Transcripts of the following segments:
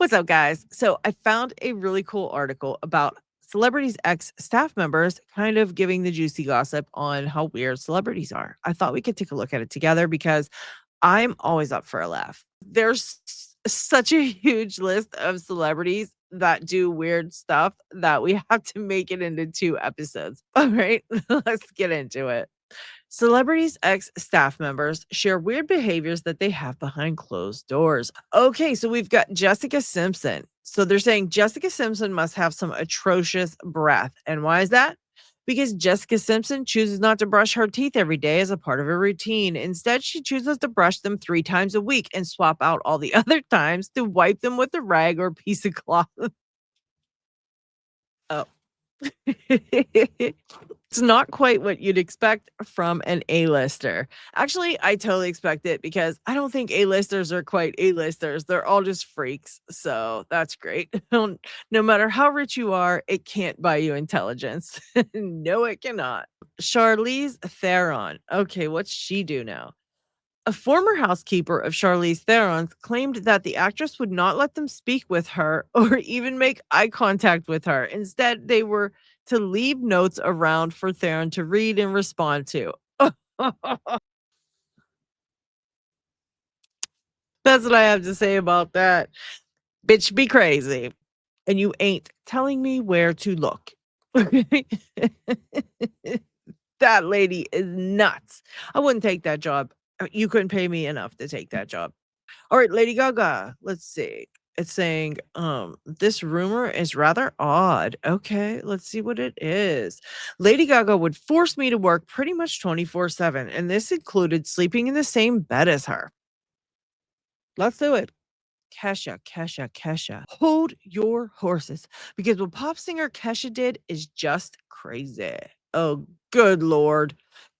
What's up, guys? So, I found a really cool article about celebrities' ex staff members kind of giving the juicy gossip on how weird celebrities are. I thought we could take a look at it together because I'm always up for a laugh. There's such a huge list of celebrities that do weird stuff that we have to make it into 2 episodes. All right, let's get into it. Celebrities' ex staff members share weird behaviors that they have behind closed doors. Okay, so we've got Jessica Simpson. So they're saying Jessica Simpson must have some atrocious breath. And why is that? Because Jessica Simpson chooses not to brush her teeth every day as a part of her routine. Instead, she chooses to brush them 3 times a week and swap out all the other times to wipe them with a rag or piece of cloth. Oh. It's not quite what you'd expect from an A-lister. Actually, I totally expect it because I don't think A-listers are quite A-listers. They're all just freaks. So that's great. No matter how rich you are, it can't buy you intelligence. No, it cannot. Charlize Theron. Okay, what's she do now? A former housekeeper of Charlize Theron's claimed that the actress would not let them speak with her or even make eye contact with her. Instead, they were to leave notes around for Theron to read and respond to. That's what I have to say about that. Bitch, be crazy. And you ain't telling me where to look. Okay? That lady is nuts. I wouldn't take that job. You couldn't pay me enough to take that job. All right, Lady Gaga. Let's see. It's saying, this rumor is rather odd. Okay, let's see what it is. Lady Gaga would force me to work pretty much 24/7, and this included sleeping in the same bed as her. Let's do it. Kesha, Kesha, Kesha. Hold your horses because what pop singer Kesha did is just crazy. Oh, good Lord.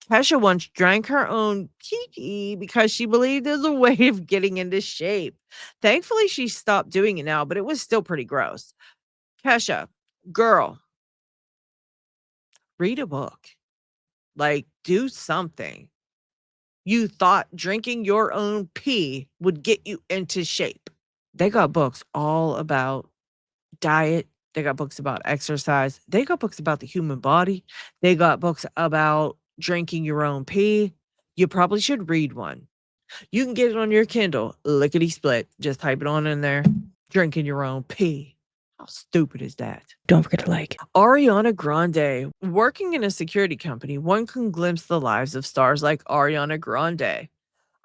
Kesha once drank her own pee because she believed it was a way of getting into shape. Thankfully, she stopped doing it now, but it was still pretty gross. Kesha, girl, read a book. Like, do something. You thought drinking your own pee would get you into shape. They got books all about diet. They got books about exercise. They got books about the human body. They got books about drinking your own pee. You probably should read one. You can get it on your Kindle, lickety split. Just type it on in there. Drinking your own pee. How stupid is that? Don't forget to like. Ariana Grande. Working in a security company, one can glimpse the lives of stars like Ariana Grande.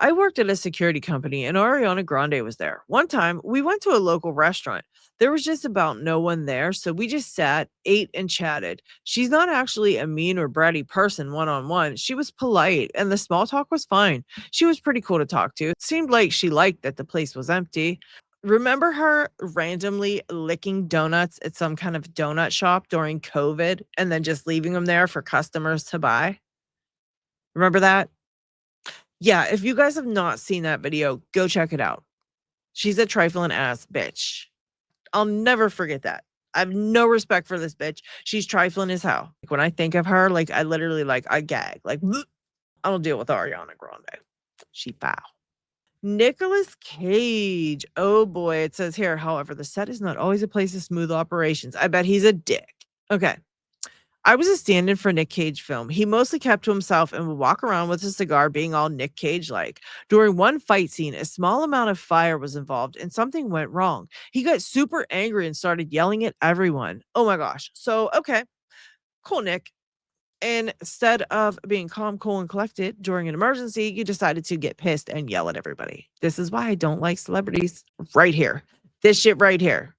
I worked at a security company and Ariana Grande was there. One time, we went to a local restaurant. There was just about no one there, so we just sat, ate, and chatted. She's not actually a mean or bratty person one on one. She was polite, and the small talk was fine. She was pretty cool to talk to. It seemed like she liked that the place was empty. Remember her randomly licking donuts at some kind of donut shop during COVID and then just leaving them there for customers to buy? Remember that? Yeah, if you guys have not seen that video, go check it out. She's a trifling ass bitch. I'll never forget that. I have no respect for this bitch. She's trifling as hell. Like, when I think of her, like, I literally, like, I gag. Like, "Bleh." I don't deal with Ariana Grande. She foul. Nicolas Cage. Oh boy, it says here, however, the set is not always a place of smooth operations. I bet he's a dick. Okay. I was a stand-in for Nick Cage film. He mostly kept to himself and would walk around with a cigar being all Nick Cage-like. During one fight scene, a small amount of fire was involved and something went wrong. He got super angry and started yelling at everyone. Oh my gosh. So, okay, cool, Nick. And instead of being calm, cool, and collected during an emergency, you decided to get pissed and yell at everybody. This is why I don't like celebrities right here. This shit right here.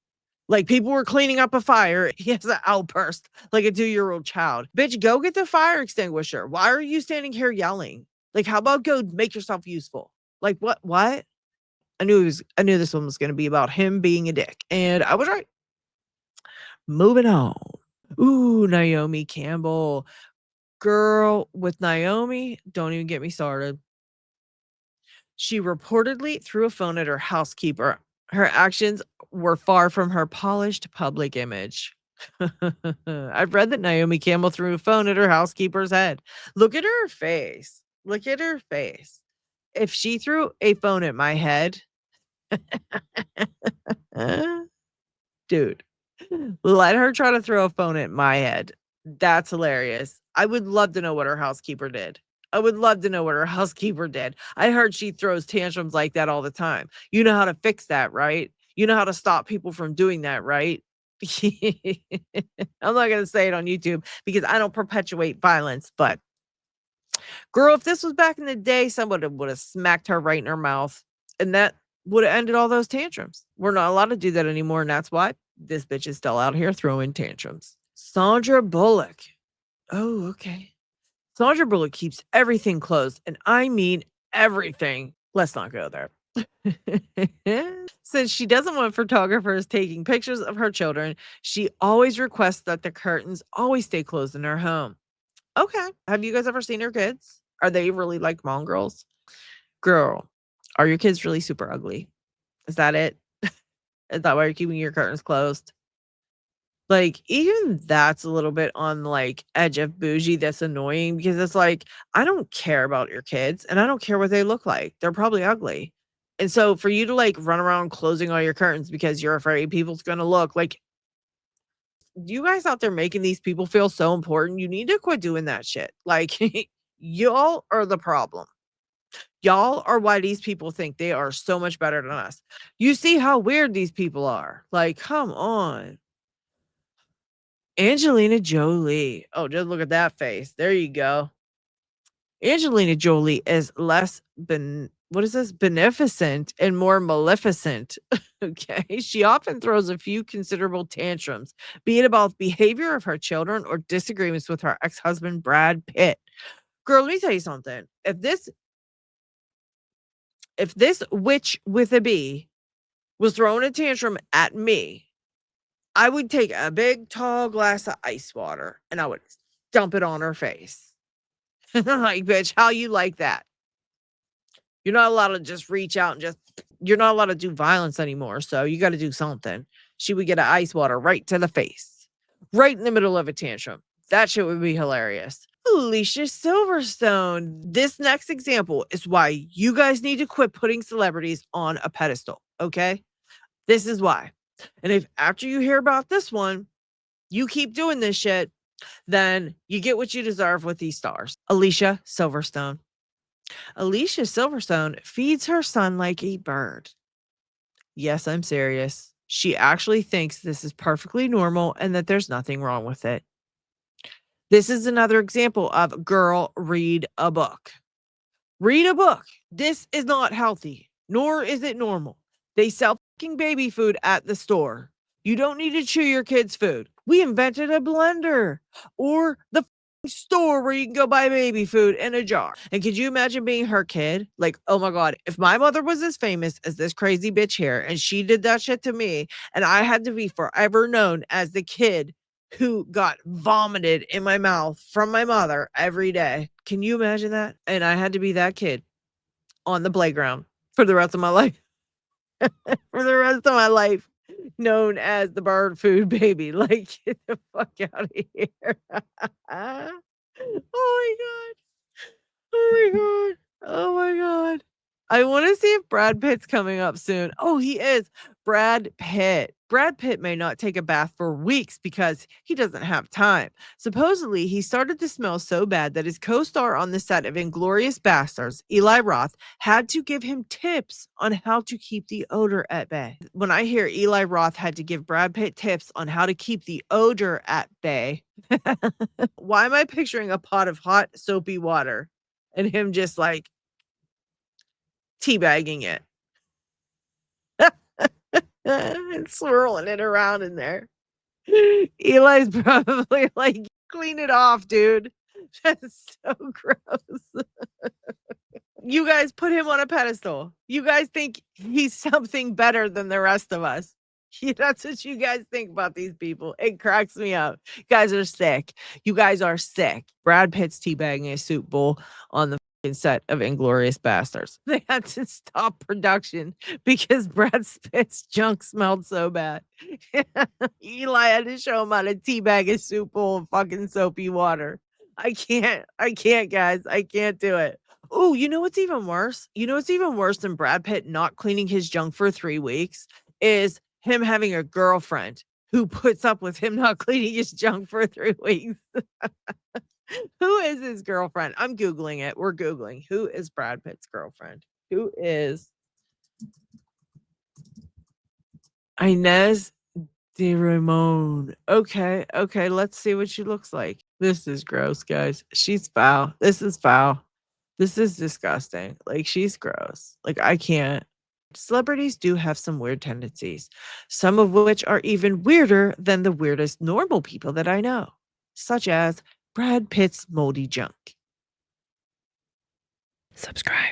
Like, people were cleaning up a fire. He has an outburst like a 2-year-old child. Bitch, go get the fire extinguisher. Why are you standing here yelling? Like, how about go make yourself useful? Like, what? I knew this one was gonna be about him being a dick. And I was right. Moving on. Ooh, Naomi Campbell. Girl, with Naomi, don't even get me started. She reportedly threw a phone at her housekeeper. Her actions were far from her polished public image. I've read that Naomi Campbell threw a phone at her housekeeper's head. Look at her face. Look at her face. If she threw a phone at my head, Dude, let her try to throw a phone at my head. That's hilarious. I would love to know what her housekeeper did. I would love to know what her housekeeper did. I heard she throws tantrums like that all the time. You know how to fix that, right? You know how to stop people from doing that, right? I'm not going to say it on YouTube because I don't perpetuate violence, but girl, if this was back in the day, somebody would have smacked her right in her mouth, and that would have ended all those tantrums. We're not allowed to do that anymore, and that's why this bitch is still out here throwing tantrums. Sandra Bullock. Oh, okay. Sandra Bullock keeps everything closed, and I mean everything. Let's not go there. Since she doesn't want photographers taking pictures of her children, she always requests that the curtains always stay closed in her home. Okay. Have you guys ever seen her kids? Are they really like mongrels? Girl, are your kids really super ugly? Is that it? Is that why you're keeping your curtains closed? Like, even that's a little bit on like edge of bougie. That's annoying because it's like, I don't care about your kids and I don't care what they look like. They're probably ugly. And so for you to like run around closing all your curtains because you're afraid people's gonna look like you guys out there making these people feel so important, you need to quit doing that shit. Like, y'all are the problem. Y'all are why these people think they are so much better than us. You see how weird these people are. Like, come on. Angelina Jolie. Oh, just look at that face. There you go. Angelina Jolie is less what is this? Beneficent and more maleficent. Okay. She often throws a few considerable tantrums, be it about behavior of her children or disagreements with her ex-husband, Brad Pitt. Girl, let me tell you something. If this witch with a B was throwing a tantrum at me, I would take a big tall glass of ice water and I would dump it on her face. Like, bitch, how you like that? You're not allowed to just reach out and you're not allowed to do violence anymore. So you got to do something. She would get an ice water right to the face, right in the middle of a tantrum. That shit would be hilarious. Alicia Silverstone. This next example is why you guys need to quit putting celebrities on a pedestal. Okay. This is why. And if after you hear about this one, you keep doing this shit, then you get what you deserve with these stars. Alicia Silverstone. Alicia Silverstone feeds her son like a bird. Yes, I'm serious. She actually thinks this is perfectly normal and that there's nothing wrong with it. This is another example of girl, read a book. Read a book. This is not healthy, nor is it normal. They sell fucking baby food at the store. You don't need to chew your kids' food. We invented a blender or the store where you can go buy baby food in a jar. And could you imagine being her kid? Like, oh my God, if my mother was as famous as this crazy bitch here and she did that shit to me and I had to be forever known as the kid who got vomited in my mouth from my mother every day. Can you imagine that? And I had to be that kid on the playground for the rest of my life. For the rest of my life, known as the bird food baby. Like, get the fuck out of here. Oh my God. Oh my God. Oh my God. I want to see if Brad Pitt's coming up soon. Oh, he is. Brad Pitt. Brad Pitt may not take a bath for weeks because he doesn't have time. Supposedly, he started to smell so bad that his co-star on the set of Inglorious Bastards, Eli Roth, had to give him tips on how to keep the odor at bay. When I hear Eli Roth had to give Brad Pitt tips on how to keep the odor at bay, why am I picturing a pot of hot, soapy water and him just like teabagging it and swirling it around in there? Eli's probably like, clean it off, dude. That's so gross. You guys put him on a pedestal. You guys think he's something better than the rest of us. That's what you guys think about these people. It cracks me up. You guys are sick. You guys are sick. Brad Pitt's teabagging a soup bowl on the set of Inglorious Bastards. They had to stop production because Brad Pitt's junk smelled so bad. Eli had to show him how to teabag a soup bowl of fucking soapy water. I can't, guys. I can't do it. Oh, you know what's even worse? You know what's even worse than Brad Pitt not cleaning his junk for 3 weeks is him having a girlfriend who puts up with him not cleaning his junk for 3 weeks. Who is his girlfriend? I'm Googling it. We're Googling. Who is Brad Pitt's girlfriend? Who is Inez de Ramon? Okay, okay, let's see what she looks like. This is gross, guys. She's foul. This is foul. This is disgusting. Like, she's gross. Like, I can't. Celebrities do have some weird tendencies, some of which are even weirder than the weirdest normal people that I know, such as Brad Pitt's moldy junk. Subscribe.